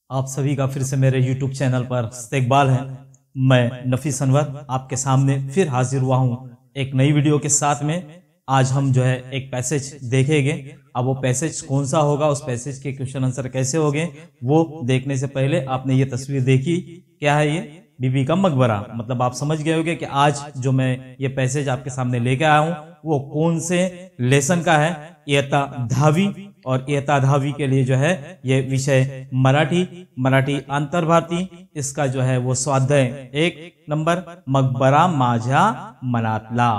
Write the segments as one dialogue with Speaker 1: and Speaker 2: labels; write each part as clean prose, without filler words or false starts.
Speaker 1: आप सभी का फिर से मेरे YouTube चैनल पर इस्तकबाल है। मैं नफीस अनवर आपके सामने फिर हाजिर हुआ हूँ एक नई वीडियो के साथ में। आज हम जो है एक पैसेज देखेंगे। अब वो पैसेज कौन सा होगा, उस पैसेज के क्वेश्चन आंसर कैसे होंगे, वो देखने से पहले आपने ये तस्वीर देखी। क्या है ये? बीबी का मकबरा। मतलब आप समझ गए होंगे कि आज जो मैं ये पैसेज आपके सामने लेके आया हूँ वो कौन से लेसन का है। इयत्ता 10वीं और इयत्ता 10वीं के लिए जो है ये विषय मराठी अंतर्भारती। इसका जो है वो स्वाध्याय 1 नंबर मकबरा माझा मनातला।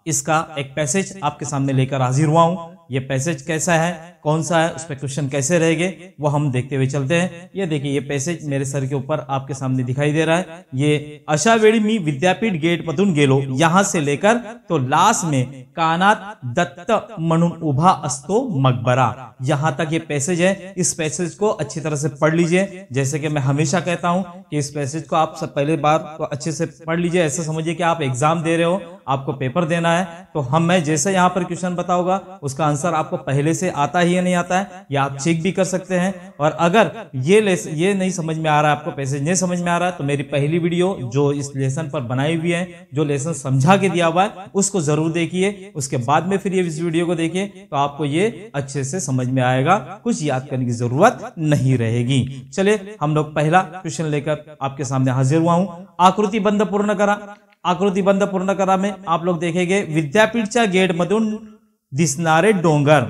Speaker 1: इसका एक पैसेज आपके सामने लेकर हाजिर हुआ हूं। ये पैसेज कैसा है, कौन सा है, उस पर क्वेश्चन कैसे रहेंगे वो हम देखते हुए चलते हैं। ये देखिए, ये पैसेज मेरे सर के ऊपर आपके सामने दिखाई दे रहा है। ये अशा वेळी मी विद्यापीठ गेट मधून गेलो, यहां से लेकर तो लास्ट में कानात दत्त म्हणून उभा असतो मकबरा, यहां तक ये पैसेज है। इस पैसेज को अच्छी तरह से पढ़ लीजिए। जैसे कि मैं हमेशा कहता हूं कि इस पैसेज को आप सब पहले बार तो अच्छे से पढ़ लीजिए। ऐसा समझिए कि आप एग्जाम दे रहे हो, आपको पेपर देना है, तो मैं जैसे यहाँ पर क्वेश्चन बताऊंगा उसका आंसर आपको पहले से आता ही या नहीं आता है, या आप चेक भी कर सकते हैं। और अगर ये नहीं समझ में आ रहा है, आपको पैसेज नहीं समझ में आ रहा है, तो मेरी पहली वीडियो जो इस लेसन पर बनाई हुई है, जो लेसन समझा के दिया हुआ है, उसको जरूर देखिए। उसके बाद में फिर ये इस वीडियो को देखिए तो आपको ये अच्छे से समझ में आएगा, कुछ याद करने की जरूरत नहीं रहेगी। चलिए हम लोग पहला क्वेश्चन लेकर आपके सामने हाजिर हुआ हूं। आकृति बंध पूर्ण करा। आकृति बंध पूर्ण करा में आप लोग देखेंगे विद्यापीठच्या गेट मधून दिसणारे डोंगर।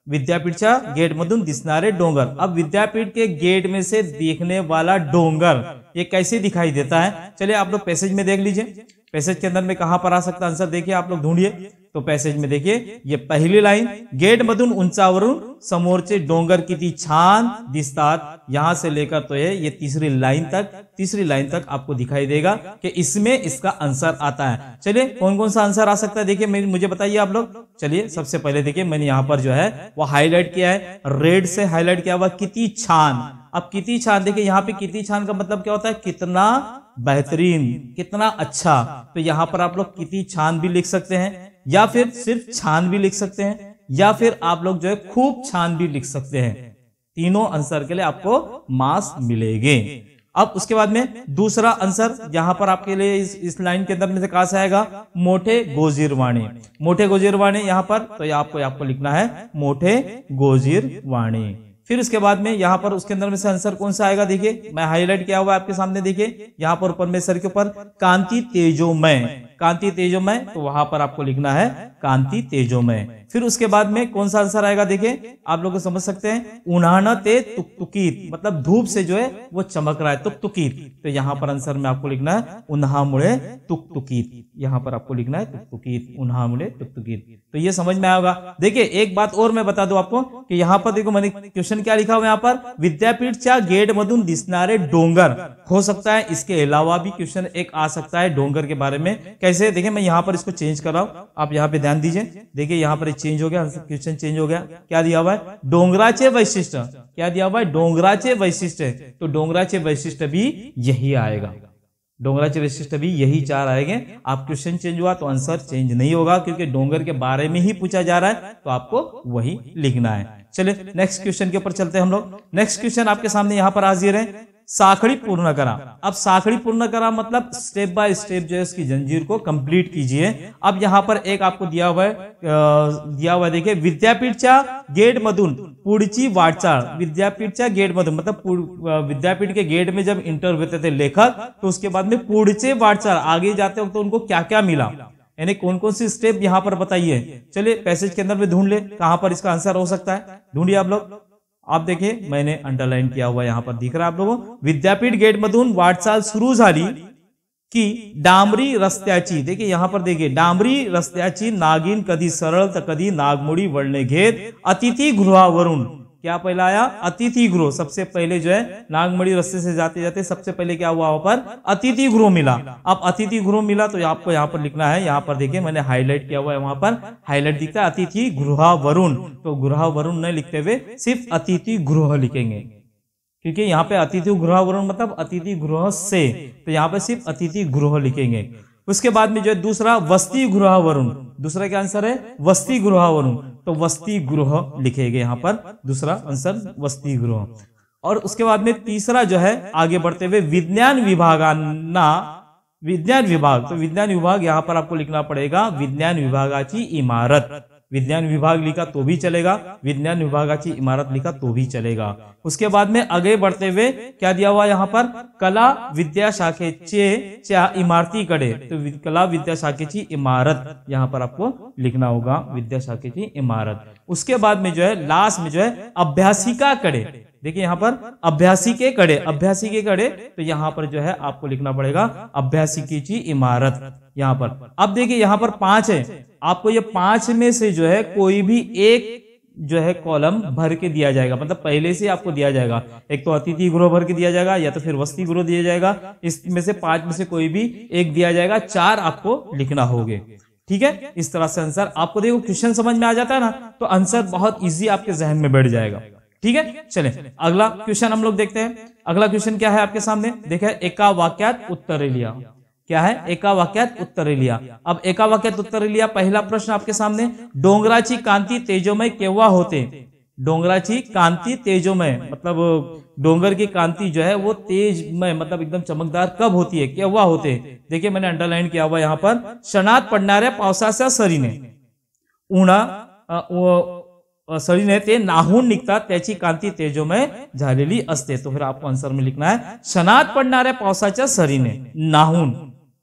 Speaker 1: विद्यापीठच्या गेट मधून दिसणारे डोंगर। अब विद्यापीठ के गेट में से देखने वाला डोंगर ये कैसे दिखाई देता है, चलिए आप लोग पैसेज में देख लीजिए। पैसेज के अंदर में कहां पर आ सकता आंसर देखिए, आप लोग ढूंढिए। तो पैसेज में देखिए, ये पहली लाइन, गेट मधून उंचावरून समोरचे डोंगर किती छान दिसतात, यहां से लेकर तो ये तीसरी लाइन तक आपको दिखाई देगा कि इसमें इसका आंसर आता है। चलिए कौन कौन सा आंसर आ सकता है देखिए, मुझे बताइए आप लोग। चलिए सबसे पहले देखिए, मैंने यहाँ पर जो है वो हाईलाइट किया है, रेड से हाईलाइट किया हुआ, किती छान। अब किती छान देखिए, यहाँ पे किती छान का मतलब क्या होता है, कितना बेहतरीन, कितना अच्छा। तो यहाँ पर आप लोग किती छान भी लिख सकते हैं, या फिर सिर्फ छान भी लिख सकते हैं, या फिर आप लोग जो है खूब छान भी लिख सकते हैं। तीनों आंसर के लिए आपको मार्क्स मिलेंगे। अब उसके बाद में दूसरा आंसर यहाँ पर आपके लिए इस लाइन के अंदर में से कहां से आएगा, मोठे गोजीरवाणे। मोठे गोजीरवाणे यहाँ पर तो आपको लिखना है मोठे गोजीरवाणे। फिर उसके बाद में यहाँ पर उसके अंदर में से आंसर कौन सा आएगा देखिए, मैं हाईलाइट किया हुआ है आपके सामने देखिए, यहाँ पर ऊपर में सर के ऊपर कांति तेजोमय। कांति तेजोमय, तो वहां पर आपको लिखना है कांति तेजोमय। फिर उसके बाद में कौन सा आंसर आएगा देखिए, आप लोग समझ सकते हैं, उन्हान ते तुकतुकीत, मतलब धूप से जो है वो चमक रहा है, तुकतुकीत। तो यहाँ पर आंसर में आपको लिखना है उन्हामुळे तुकतुकीत। यहाँ पर आपको लिखना है तुकतुकीत, उन्हामुळे तुकतुकीत। तो ये समझ में आएगा। देखिए एक बात और मैं बता दूं आपको कि यहाँ पर देखो मैंने क्वेश्चन क्या लिखा हुआ है, यहाँ पर विद्यापीठच्या गेट मधून दिसणारे डोंगर। हो सकता है इसके अलावा भी क्वेश्चन एक आ सकता है डोंगर के बारे में। कैसे देखिए, मैं यहाँ पर इसको चेंज कर रहा हूं, आप यहाँ पे ध्यान दीजिए। देखिए यहाँ पर चेंज हो गया, क्वेश्चन चेंज हो गया। क्या दिया हुआ है, डोंगराचे वैशिष्ट्य। क्या दिया हुआ है, डोंगराचे वैशिष्ट्य। तो डोंगराचे वैशिष्ट्य भी यही आएगा, डोंगराचे वैशिष्ट्य भी यही 4 आएंगे। आप क्वेश्चन चेंज हुआ तो आंसर चेंज नहीं होगा, क्योंकि डोंगर के बारे में ही पूछा जा रहा है, तो आपको वही लिखना है। चलिए नेक्स्ट क्वेश्चन के ऊपर चलते हैं हम लोग। नेक्स्ट क्वेश्चन आपके सामने यहाँ पर हाजिर है, साखड़ी पूर्ण करा। अब साखड़ी पूर्ण करा मतलब स्टेप बाय स्टेप जो है उसकी जंजीर को कंप्लीट कीजिए। अब यहाँ पर एक आपको दिया हुआ है देखिए, विद्यापीठच्या गेट मधून पुढची वाटचाल। विद्यापीठच्या गेट मधून मतलब विद्यापीठ के गेट में जब इंटर होते थे लेखक, तो उसके बाद में पुढचे वाटचाल, आगे जाते वक्त तो उनको क्या क्या मिला, यानी कौन कौन सी स्टेप यहाँ पर बताइए। चलिए पैसेज के अंदर में ढूंढ ले कहां पर इसका आंसर हो सकता है, ढूंढिए आप लोग। आप देखिए मैंने अंडरलाइन किया हुआ यहाँ पर दिख रहा है आप लोगों को, विद्यापीठ गेट मधून वाटचाल सुरू झाली की डांबरी रस्त्याची। देखिए यहाँ पर देखिए, डांबरी रस्त्याची नागिन कधी सरळ तर कधी नागमोडी वळणे घेत अतिथीगृहावरून। क्या पहला आया, अतिथि गृह। सबसे पहले जो है नागमणी रास्ते से जाते जाते सबसे पहले क्या हुआ, वहां पर अतिथि गृह मिला। अब अतिथि गृह मिला तो आपको यहाँ पर लिखना है, यहाँ पर देखिए मैंने हाईलाइट किया हुआ है, वहां पर हाईलाइट दिखता है अतिथि गृहावरून। तो गृहावरून नहीं लिखते हुए सिर्फ अतिथि गृह लिखेंगे, क्योंकि यहाँ पे अतिथि गृहावरून मतलब अतिथि गृह से, तो यहाँ पे सिर्फ अतिथि गृह लिखेंगे। उसके बाद में जो है दूसरा वसति गृहावरून, दूसरा क्या आंसर है, वसति गृहावरून, तो वसति गृह लिखेंगे यहाँ पर, दूसरा आंसर वसति गृह। और उसके बाद में तीसरा जो है आगे बढ़ते हुए विज्ञान विभागांना, विज्ञान विभाग, तो विज्ञान विभाग यहां पर आपको लिखना पड़ेगा विज्ञान विभागाची इमारत। विज्ञान विभाग लिखा तो भी चलेगा, विज्ञान विभागाची इमारत लिखा तो भी चलेगा। उसके बाद में आगे बढ़ते हुए क्या दिया हुआ यहाँ पर, कला विद्याशाखेच्या इमारतीकडे, तो कला विद्याशाखेची इमारत यहाँ पर आपको लिखना होगा, विद्याशाखेची इमारत। उसके बाद में जो है लास्ट में जो है अभ्यासिका कड़े, देखिए यहाँ पर अभ्यासिके कड़े, अभ्यासिके कड़े, तो यहाँ पर जो है आपको लिखना पड़ेगा अभ्यासिकेची इमारत यहाँ पर। अब देखिए यहाँ पर 5 है, आपको ये 5 में से जो है कोई भी एक जो है कॉलम भर के दिया जाएगा, मतलब पहले से आपको दिया जाएगा। एक तो अतिथि गृह भर के दिया जाएगा या तो फिर वसति गृह दिया जाएगा, इसमें से 5 में से कोई भी एक दिया जाएगा, 4 आपको लिखना होंगे। ठीक है, इस तरह से आंसर आपको देखो क्वेश्चन समझ में आ जाता है ना, तो आंसर बहुत इजी आपके जहन में बैठ जाएगा। ठीक है, चले अगला क्वेश्चन हम लोग देखते हैं। अगला क्वेश्चन क्या है आपके सामने, देखे एका वाक्यात उत्तर लिया, क्या है, एका वाक्यात उत्तर लिया। अब एका वाक्यात उत्तर लिया, पहला प्रश्न आपके सामने, डोंगराची कांती तेजोमय केव्हा होते। डोंगराची कांती तेजोमय मतलब डोंगर की कांति जो है वो तेजमय मतलब एकदम चमकदार कब होती है, केव्हा होते। देखिए मैंने अंडरलाइन किया हुआ यहाँ पर, क्षणात पडणाऱ्या पावसाच्या सरीने, सरीने ते नाहून निघतात, त्याची कांती तेजोमय झालेली असते। तो फिर आपको आंसर में लिखना है क्षणात पडणाऱ्या पावसाच्या सरीने, नाहून,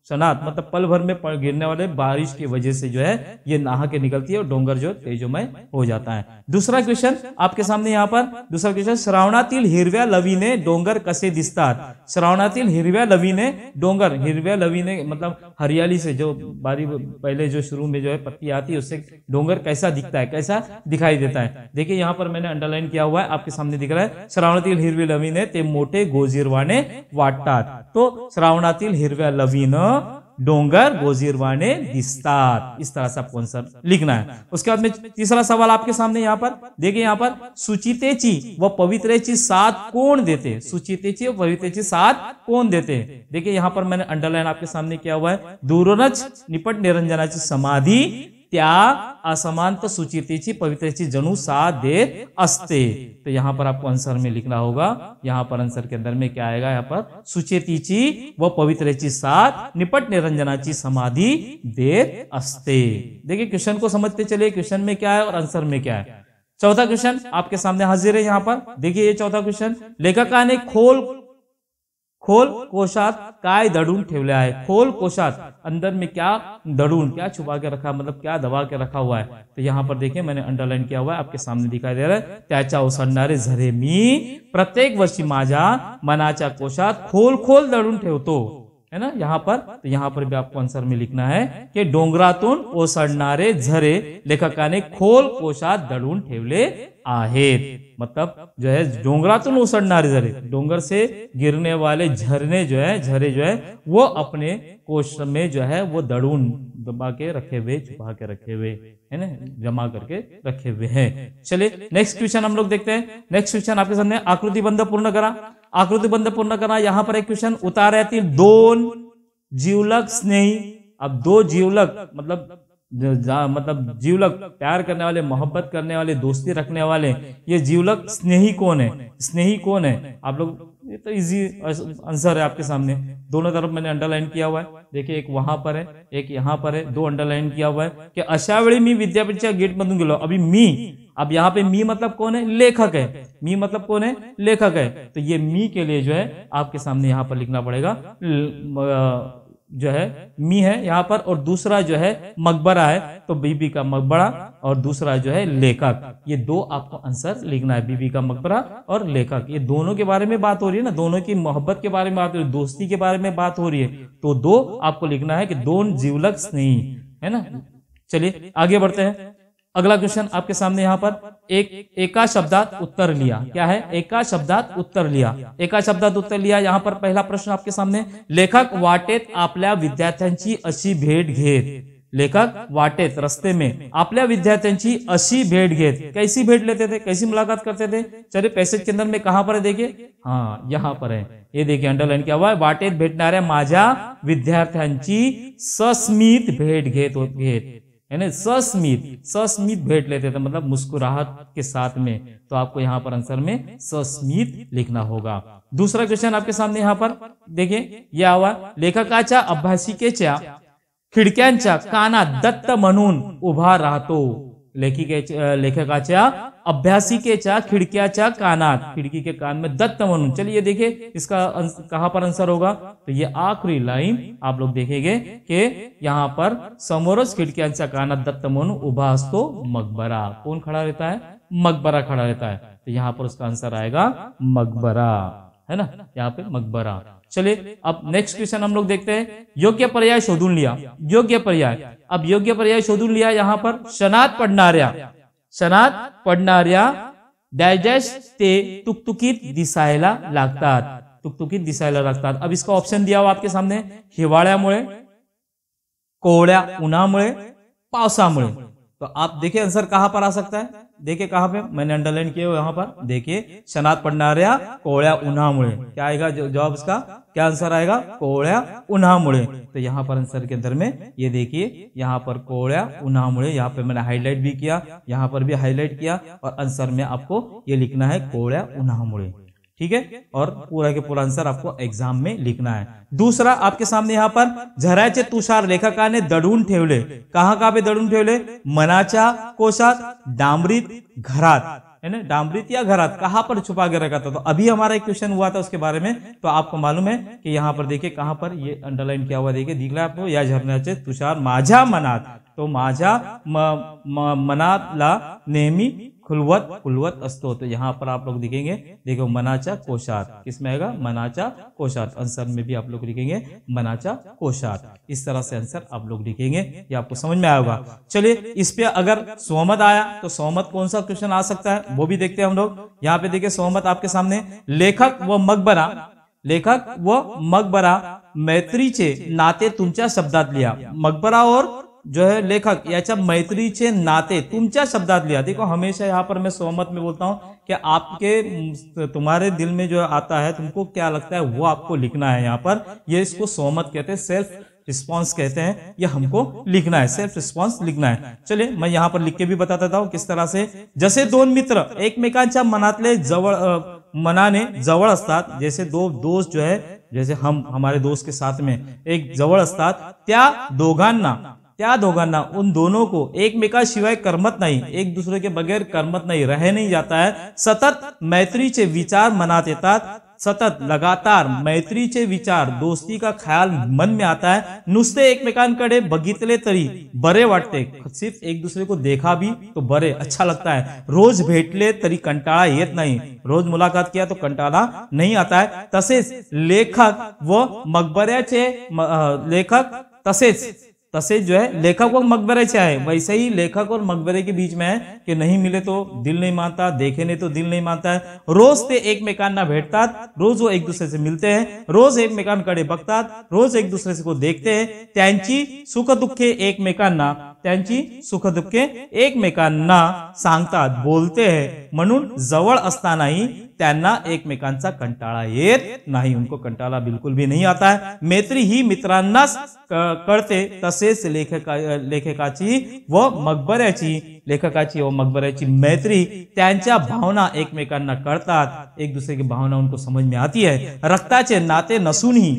Speaker 1: क्षणात मतलब पल भर में गिरने वाले बारिश की वजह से जो है ये नहा के निकलती है और डोंगर जो तेजोमय हो जाता है। दूसरा क्वेश्चन आपके सामने यहाँ पर, दूसरा क्वेश्चन, श्रावणातील हिरव्या लवीने डोंगर कसे दिसतात। श्रावणातील हिरव्या लवीने डोंगर, हिरव्या लवीने मतलब हरियाली से जो बारी पहले जो शुरू में जो है पत्ती आती है उससे डोंगर कैसा दिखता है, कैसा दिखाई देता है। देखिए यहाँ पर मैंने अंडरलाइन किया हुआ है, आपके सामने दिख रहा है, श्रावणातील हिरव्या लवीने ते मोठे गोजीरवाणे वाटतात। तो श्रावणातील हिरव्या लवीने डोंगर गोजीरवाणे दिसतात, इस तरह से आपको आंसर लिखना है। उसके बाद में तीसरा सवाल आपके सामने यहाँ पर, देखिए यहाँ पर, सुचितेची व पवित्रेची साथ कोण देते। सुचितेची व पवित्रेची साथ कोण देते। देखिए यहाँ पर मैंने अंडरलाइन आपके सामने किया हुआ है, दूरनच निपट निरंजनाची समाधी त्या असमांत सुचितेची पवित्रेची जणू साथ देत असते। तो यहाँ पर आपको आंसर में लिखना होगा, यहाँ पर आंसर के अंदर में क्या आएगा, यहाँ पर सुचेतीची व पवित्रेची साथ निपट निरंजनाची समाधी देत असते। देखिए क्वेश्चन को समझते चलिए, क्वेश्चन में क्या है और आंसर में क्या है। चौथा क्वेश्चन आपके सामने हाजिर है यहाँ पर, देखिए ये चौथा क्वेश्चन, लेखकाने खोल कोशात काय दडून ठेवले आहे। खोल कोशात अंदर में क्या दडून, क्या छुपा के रखा, मतलब क्या दबा के रखा हुआ है। तो यहाँ पर देखिए मैंने अंडरलाइन किया हुआ है, आपके सामने दिखाई दे रहा है, त्याच्या ओसंडणारे झरे मी प्रत्येक वर्षी माझ्या मनाच्या कोशात खोल खोल दडून ठेवतो, है ना यहाँ पर। तो यहाँ पर भी आपको आंसर में लिखना है कि डोंगरातून ओसंडणारे झरे लेखकाने खोल कोशात दडून ठेवले आहेत। मतलब जो है डोंगरातून ओसंडणारे झरे, डोंगर से गिरने वाले झरने जो है, झरे जो है वो अपने कोश में जो है वो दड़ून दबा के रखे हुए, छुपा के रखे हुए, है ना, जमा करके रखे हुए हैं। चलिए नेक्स्ट क्वेश्चन हम लोग देखते हैं। नेक्स्ट क्वेश्चन आपके सामने, आकृतिबंध पूर्ण करा। आकृतिबंध पूर्ण करा, यहाँ पर एक क्वेश्चन, उतार्यातील 2 जिवलग स्नेही। अब 2 जिवलग मतलब जीवलग प्यार करने वाले, मोहब्बत करने वाले, दोस्ती रखने वाले, ये जीवलग स्नेही कौन है, स्नेही कौन है। आप लोग, ये तो इजी आंसर है आपके सामने, दोनों तरफ मैंने अंडरलाइन किया हुआ है। देखिए एक वहां पर है, एक यहाँ पर है, 2 अंडरलाइन किया हुआ है कि अशा वेळी मी विद्यापीठच्या गेट मधून गेलो। अभी मी, अब यहाँ पे मी मतलब कौन है, लेखक है। मी मतलब कौन है, लेखक है। तो ये मी के लिए जो है आपके सामने यहाँ पर लिखना पड़ेगा, जो है मी है यहाँ पर, और दूसरा जो है मकबरा है, तो बीबी का मकबरा, और दूसरा जो है लेखक। ये 2 आपको आंसर लिखना है, बीबी का मकबरा और लेखक। ये दोनों के बारे में बात हो रही है ना, दोनों की मोहब्बत के बारे में बात हो रही है, दोस्ती के बारे में बात हो रही है। तो 2 आपको लिखना है कि 2 जीवलग स्नेही, है ना। चलिए आगे बढ़ते हैं। अगला क्वेश्चन आपके सामने यहाँ पर, एका शब्दात उत्तर लिया। क्या है, एका शब्दात उत्तर लिया। एका शब्दात उत्तर लिया, यहाँ पर पहला प्रश्न आपके सामने, लेखक वाटेत आपल्या विद्यार्थ्यांची अशी भेट घेत। लेखक वाटेत, रस्ते में, आपल्या विद्यार्थ्यांची अशी भेट घेत। कैसी भेट लेते थे, कैसी मुलाकात करते थे। चलिए पैसेज के अंदर में कहां पर है, देखिए, हाँ यहाँ पर है, ये देखिए अंडरलाइन किया हुआ है, वाटेत भेटणाऱ्या माझ्या विद्यार्थ्यांची सस्मित भेट घेत। है ना, सस्मित भेंट लेते थे, मतलब मुस्कुराहट के साथ में, तो आपको यहाँ पर आंसर में सस्मित लिखना होगा। दूसरा क्वेश्चन आपके सामने यहाँ पर देखिए, यह हुआ, लेखकाच्या अभ्यासिकेच्या खिडक्यांच्या कानात दत्त म्हणून उभा राहतो। लेखकाच्या अभ्यासिकेच्या खिड़कियाच्या कानात, खिड़की के कान में दत्त म्हणून। चलिए देखिए इसका कहां पर आंसर होगा, तो ये आखिरी लाइन आप लोग देखेंगे कि यहाँ पर समोरच खिडक्यांच्या कानात दत्त म्हणून उभा असतो मकबरा। कौन खड़ा रहता है, मकबरा खड़ा रहता है, तो यहाँ पर उसका आंसर आएगा मकबरा, है ना, यहाँ पे मकबरा। चलिए अब नेक्स्ट क्वेश्चन हम लोग देखते हैं, योग्य पर्याय शोधून लिया, योग्य पर्याय। अब योग्य पर्याय शोधून लिया, यहाँ पर शनात पडणाऱ्या डॅश ते तुकतुकीत दिसायला लागतात, तुकतुकीत दिसायला लागतात। अब इसका ऑप्शन दिया हुआ आपके सामने, हिवाळ्यामुळे, कोवळ्या उन्हामुळे, पावसामुळे। तो आप देखिए आंसर कहां पर आ सकता है, देखिए कहां पे मैंने अंडरलाइन किया यहाँ पर, देखिए शनात पडणाऱ्या कोवळ्या उन्हामुळे, क्या आएगा जवाब इसका, क्या आंसर आएगा, कोवळ्या उन्हामुळे। तो यहाँ पर आंसर के अंदर में ये देखिए, यहाँ पर कोवळ्या उन्हामुळे, यहाँ पे मैंने हाईलाइट भी किया, यहाँ पर भी हाईलाइट किया, और आंसर में आपको ये लिखना है कोवळ्या उन्हामुळे, ठीक है, और पूरा के पूरा आंसर आपको एग्जाम में लिखना है। दूसरा आपके सामने यहाँ पर, झऱ्याचे तुषार लेखकाने दडवून ठेवले, कहाँ पे दडवून ठेवले, मनाच्या कोशात, डांबरीत, घरात, है ना, डांबरीत या घरात, कहाँ पर छुपा के रखा था। तो अभी हमारा एक क्वेश्चन हुआ था उसके बारे में, तो आपको मालूम है कि यहाँ पर देखिए कहाँ पर ये अंडरलाइन किया हुआ, देखिए दिख रहा है आपको, या झरण्याचे तुषार माझ्या मनात, तो माझ्या मनातला नेहमी खुलवत असतो, तो यहाँ पर आप लोग लिखेंगे, देखो मनाच्या कोशात, किसमें आएगा, मनाच्या कोशात, आंसर में भी आप लोग लिखेंगे मनाच्या कोशात। इस तरह से आंसर आप लोग लिखेंगे, ये आपको समझ में आया होगा। चलिए इस पे अगर सोहमत आया तो सोहमत कौन सा क्वेश्चन आ सकता है वो भी देखते हैं हम लोग। यहाँ पे देखिए सोहमत आपके सामने, लेखक व मकबरा मैत्रीचे नाते तुमच्या शब्दात लिहा। मकबरा और जो है लेखक याच्या मैत्रीचे नाते तुमच्या शब्दात लिया। देखो हमेशा यहाँ पर मैं सोहमत में बोलता हूँ कि आपके तुम्हारे दिल में जो आता है, तुमको क्या लगता है वो आपको लिखना है। यहाँ पर ये इसको सोहमत कहते हैं, सेल्फ रिस्पॉन्स कहते हैं, ये हमको लिखना है, सेल्फ रिस्पॉन्स लिखना है। चलिए मैं यहाँ पर लिख के भी बता देता हूँ किस तरह से। जैसे दोन मित्र एकमेकांच्या मनातले मनाने जवळ असतात, जैसे दो दोस्त जो है, जैसे हम हमारे दोस्त के साथ में एक जवळ असतात, त्या दोघांना उन दोनों को एकमेकाशिवाय करमत नाही, एक दूसरे के बगैर करमत नहीं, रह नहीं जाता है। सतत मैत्रीचे विचार मनात येतात, सतत लगातार मैत्रीचे विचार, दोस्ती का ख्याल मन में आता है। नुसते एकमेकांकडे बघितले तरी बरे वाटते, सिर्फ एक दूसरे को देखा भी तो बरे अच्छा लगता है। रोज भेटले तरी कंटाळा येत नहीं, रोज मुलाकात किया तो कंटाळा नहीं आता है। तसेच लेखक व मकबऱ्याचे तसेच जो है लेखक और मकबरे से है, वैसे ही लेखक और मकबरे के बीच में है कि नहीं मिले तो दिल नहीं मानता, देखे नहीं तो दिल नहीं मानता है। रोज ते एकमेकांना भेटतात, रोज वो एक दूसरे से मिलते हैं, रोज एकमेकांकडे बघतात, रोज एक दूसरे से को देखते हैं। त्यांची सुख दुःखे एकमेकांना सांगतात, बोलते हैं, म्हणून जवळ असतानाही त्यांना एकमेकांचा कंटाळा येत नाही, उनको कंटाळा बिल्कुल भी नहीं आता है। मैत्री ही मित्रांनाच कळते, तसेच लेखकाची व मकबऱ्याची मैत्री, त्यांच्या भावना एकमेकांना कळतात, एक दूसरे की भावना उनको समझ में आती है। रक्ताचे नाते नसूनही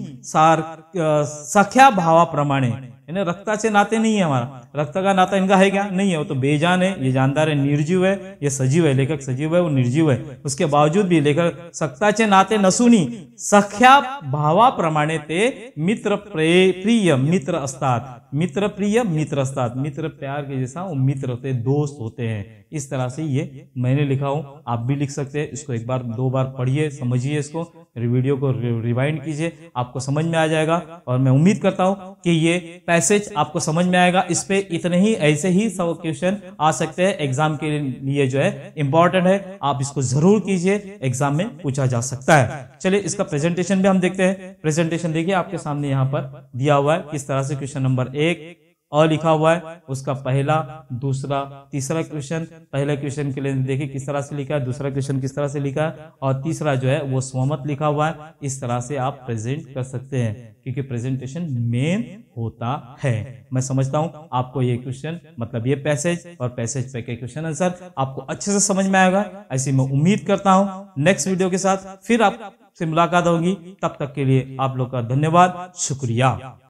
Speaker 1: सख्या भावाप्रमाणे, रक्ताचे नाते नहीं है हमारा, रक्त का नाता इनका है क्या, नहीं है, वो तो बेजान है, ये जानदार है, निर्जीव है, ये सजीव है, लेखक सजीव है, वो निर्जीव है। उसके बावजूद भी लेखक सक्ताचे नाते नसूनी सख्या भावाप्रमाणे ते मित्र प्रिय मित्र असतात, मित्र प्रिय मित्र असतात, मित्र प्यार के जैसा वो मित्र होते, दोस्त होते हैं। इस तरह से ये मैंने लिखा हूं, आप भी लिख सकते हैं। इसको एक बार दो बार पढ़िए, समझिए, इसको वीडियो को रिवाइंड कीजिए, आपको समझ में आ जाएगा। और मैं उम्मीद करता हूं कि ये पैसेज आपको समझ में आएगा। इस पे इतने ही ऐसे ही सब क्वेश्चन आ सकते हैं, एग्जाम के लिए जो है इंपॉर्टेंट है, आप इसको जरूर कीजिए, एग्जाम में पूछा जा सकता है। चलिए इसका प्रेजेंटेशन भी हम देखते हैं। प्रेजेंटेशन देखिए आपके सामने यहाँ पर दिया हुआ है, किस तरह से क्वेश्चन नंबर 1 अ लिखा हुआ है, उसका पहला, दूसरा, तीसरा क्वेश्चन, पहले क्वेश्चन के लिए देखिए किस तरह से लिखा है, दूसरा क्वेश्चन किस तरह से लिखा है, और तीसरा जो है वो स्वमत लिखा हुआ है। इस तरह से आप प्रेजेंट कर सकते हैं, क्योंकि प्रेजेंटेशन मेन होता है। मैं समझता हूं आपको ये क्वेश्चन मतलब ये पैसेज और पैसेज पे के क्वेश्चन आंसर आपको अच्छे से समझ में आएगा, ऐसी मैं उम्मीद करता हूं। नेक्स्ट वीडियो के साथ फिर आपसे मुलाकात होगी, तब तक के लिए आप लोग का धन्यवाद, शुक्रिया।